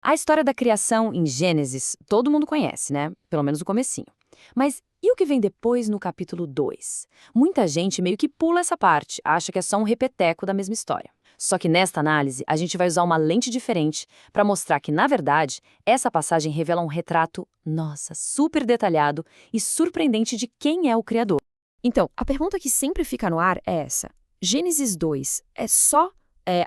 A história da criação em Gênesis, todo mundo conhece, né? Pelo menos o comecinho. Mas e o que vem depois no capítulo 2? Muita gente meio que pula essa parte, acha que é só um repeteco da mesma história. Só que nesta análise, a gente vai usar uma lente diferente para mostrar que, na verdade, essa passagem revela um retrato, nossa, super detalhado e surpreendente de quem é o Criador. Então, a pergunta que sempre fica no ar é essa. Gênesis 2 é só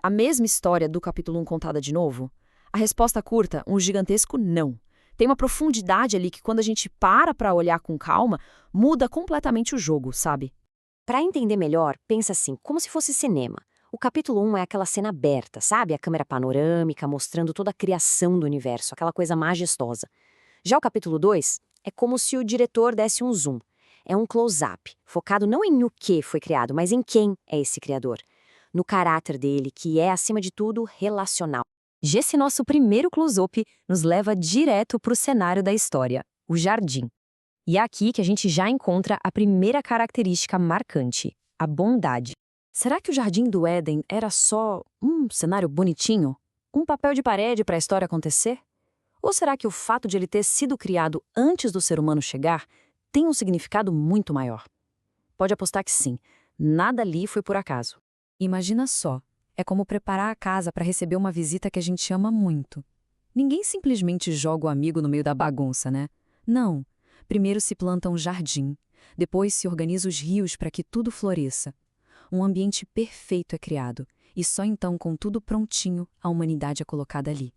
a mesma história do capítulo 1 contada de novo? A resposta curta, um gigantesco não. Tem uma profundidade ali que quando a gente para olhar com calma, muda completamente o jogo, sabe? Para entender melhor, pensa assim, como se fosse cinema. O capítulo 1 é aquela cena aberta, sabe? A câmera panorâmica mostrando toda a criação do universo, aquela coisa majestosa. Já o capítulo 2 é como se o diretor desse um zoom. É um close-up, focado não em o que foi criado, mas em quem é esse criador. No caráter dele, que é, acima de tudo, relacional. Esse nosso primeiro close-up nos leva direto para o cenário da história, o jardim. E é aqui que a gente já encontra a primeira característica marcante, a bondade. Será que o Jardim do Éden era só um cenário bonitinho? Um papel de parede para a história acontecer? Ou será que o fato de ele ter sido criado antes do ser humano chegar tem um significado muito maior? Pode apostar que sim, nada ali foi por acaso. Imagina só, é como preparar a casa para receber uma visita que a gente ama muito. Ninguém simplesmente joga o amigo no meio da bagunça, né? Não. Primeiro se planta um jardim, depois se organiza os rios para que tudo floresça. Um ambiente perfeito é criado, e só então, com tudo prontinho, a humanidade é colocada ali.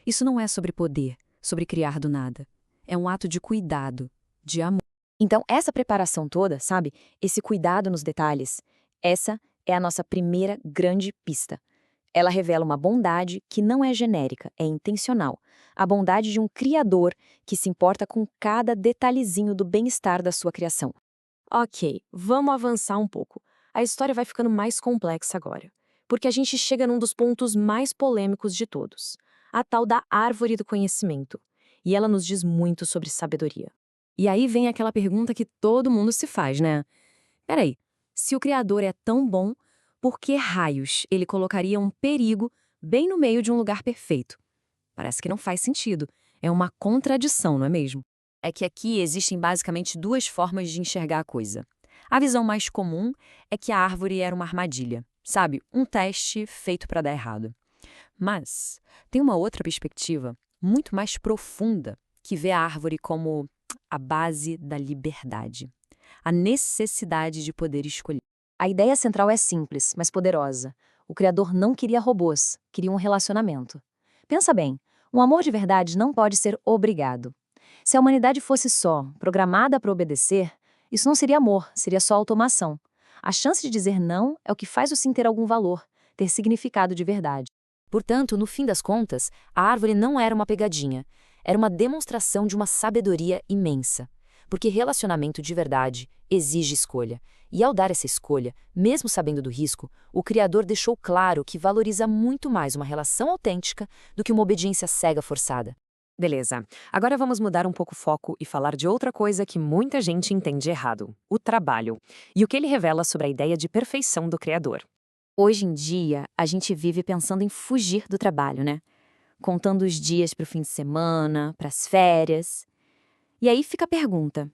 Isso não é sobre poder, sobre criar do nada. É um ato de cuidado, de amor. Então, essa preparação toda, sabe? Esse cuidado nos detalhes, essa é a nossa primeira grande pista. Ela revela uma bondade que não é genérica, é intencional. A bondade de um criador que se importa com cada detalhezinho do bem-estar da sua criação. Ok, vamos avançar um pouco. A história vai ficando mais complexa agora, porque a gente chega num dos pontos mais polêmicos de todos, a tal da árvore do conhecimento. E ela nos diz muito sobre sabedoria. E aí vem aquela pergunta que todo mundo se faz, né? Peraí, se o Criador é tão bom, por que raios ele colocaria um perigo bem no meio de um lugar perfeito? Parece que não faz sentido. É uma contradição, não é mesmo? É que aqui existem basicamente duas formas de enxergar a coisa. A visão mais comum é que a árvore era uma armadilha, sabe? Um teste feito para dar errado. Mas tem uma outra perspectiva, muito mais profunda, que vê a árvore como a base da liberdade. A necessidade de poder escolher. A ideia central é simples, mas poderosa. O Criador não queria robôs, queria um relacionamento. Pensa bem, um amor de verdade não pode ser obrigado. Se a humanidade fosse só programada para obedecer, isso não seria amor, seria só automação. A chance de dizer não é o que faz o sim ter algum valor, ter significado de verdade. Portanto, no fim das contas, a árvore não era uma pegadinha, era uma demonstração de uma sabedoria imensa. Porque relacionamento de verdade exige escolha. E ao dar essa escolha, mesmo sabendo do risco, o Criador deixou claro que valoriza muito mais uma relação autêntica do que uma obediência cega forçada. Beleza, agora vamos mudar um pouco o foco e falar de outra coisa que muita gente entende errado: o trabalho. E o que ele revela sobre a ideia de perfeição do Criador. Hoje em dia, a gente vive pensando em fugir do trabalho, né? Contando os dias para o fim de semana, para as férias. E aí fica a pergunta: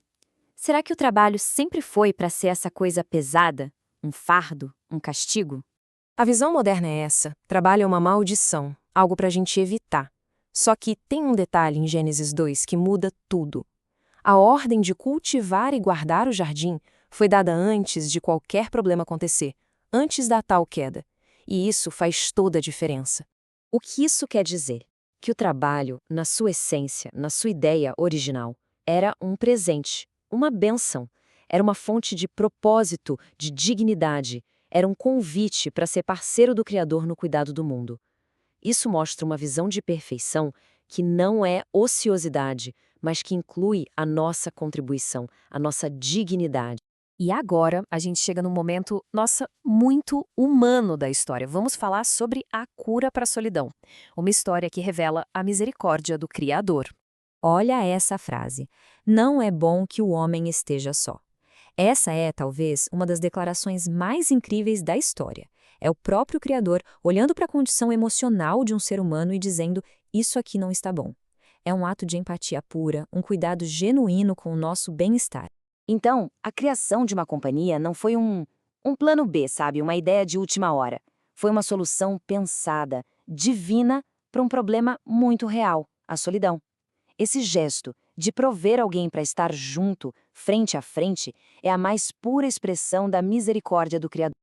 será que o trabalho sempre foi para ser essa coisa pesada? Um fardo? Um castigo? A visão moderna é essa. Trabalho é uma maldição, algo para a gente evitar. Só que tem um detalhe em Gênesis 2 que muda tudo. A ordem de cultivar e guardar o jardim foi dada antes de qualquer problema acontecer, antes da tal queda. E isso faz toda a diferença. O que isso quer dizer? Que o trabalho, na sua essência, na sua ideia original, era um presente, uma bênção. Era uma fonte de propósito, de dignidade. Era um convite para ser parceiro do Criador no cuidado do mundo. Isso mostra uma visão de perfeição que não é ociosidade, mas que inclui a nossa contribuição, a nossa dignidade. E agora a gente chega num momento, nossa, muito humano da história. Vamos falar sobre a cura para a solidão. Uma história que revela a misericórdia do Criador. Olha essa frase: não é bom que o homem esteja só. Essa é, talvez, uma das declarações mais incríveis da história. É o próprio Criador olhando para a condição emocional de um ser humano e dizendo: isso aqui não está bom. É um ato de empatia pura, um cuidado genuíno com o nosso bem-estar. Então, a criação de uma companhia não foi um plano B, sabe? Uma ideia de última hora. Foi uma solução pensada, divina, para um problema muito real, a solidão. Esse gesto de prover alguém para estar junto, frente a frente, é a mais pura expressão da misericórdia do Criador.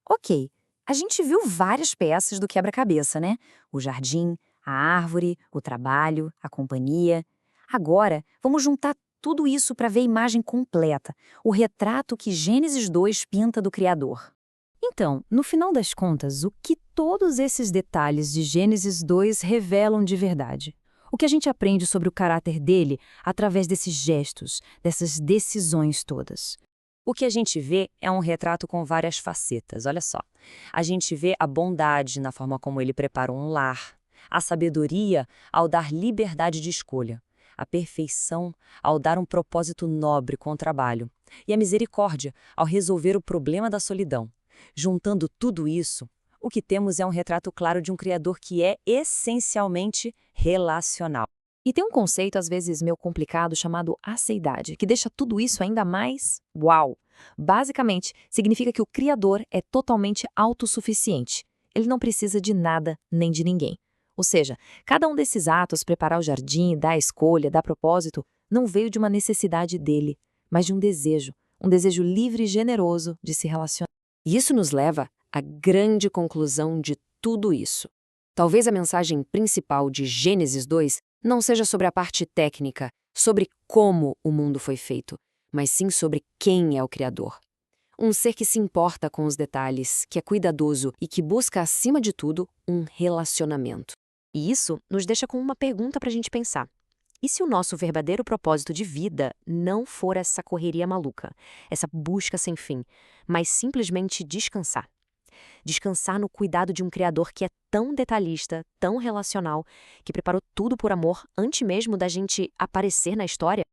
Ok, a gente viu várias peças do quebra-cabeça, né? O jardim, a árvore, o trabalho, a companhia. Agora, vamos juntar tudo isso para ver a imagem completa, o retrato que Gênesis 2 pinta do Criador. Então, no final das contas, o que todos esses detalhes de Gênesis 2 revelam de verdade? O que a gente aprende sobre o caráter dele através desses gestos, dessas decisões todas? O que a gente vê é um retrato com várias facetas, olha só. A gente vê a bondade na forma como ele prepara um lar, a sabedoria ao dar liberdade de escolha, a perfeição ao dar um propósito nobre com o trabalho, e a misericórdia ao resolver o problema da solidão. Juntando tudo isso, o que temos é um retrato claro de um Criador que é essencialmente relacional. E tem um conceito, às vezes, meio complicado, chamado aceidade, que deixa tudo isso ainda mais uau! Basicamente, significa que o Criador é totalmente autossuficiente. Ele não precisa de nada nem de ninguém. Ou seja, cada um desses atos, preparar o jardim, dar a escolha, dar propósito, não veio de uma necessidade dele, mas de um desejo livre e generoso de se relacionar. E isso nos leva à grande conclusão de tudo isso. Talvez a mensagem principal de Gênesis 2 não seja sobre a parte técnica, sobre como o mundo foi feito, mas sim sobre quem é o Criador. Um ser que se importa com os detalhes, que é cuidadoso e que busca, acima de tudo, um relacionamento. E isso nos deixa com uma pergunta para a gente pensar. E se o nosso verdadeiro propósito de vida não for essa correria maluca, essa busca sem fim, mas simplesmente descansar? Descansar no cuidado de um Criador que é tão detalhista, tão relacional, que preparou tudo por amor antes mesmo da gente aparecer na história?